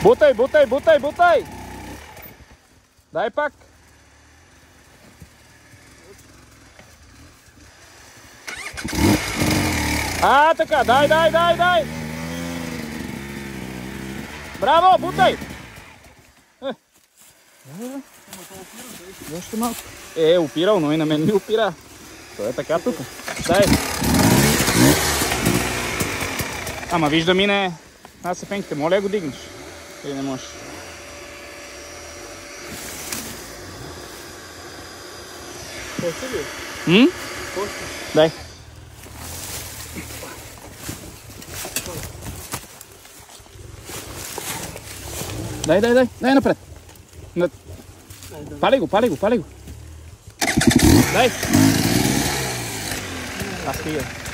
Butaj, butaj, butaj, butaj! Daj pak! A, така, дай! Браво, бутай! Защо малко? Опирал, но и на мен ми опира. Той е така тук. Дай! Ама виж да мине насипенките. Моля я го дигнеш. Или не можеш? Дай. Дай напред. Пали го. Дай. Аз стига.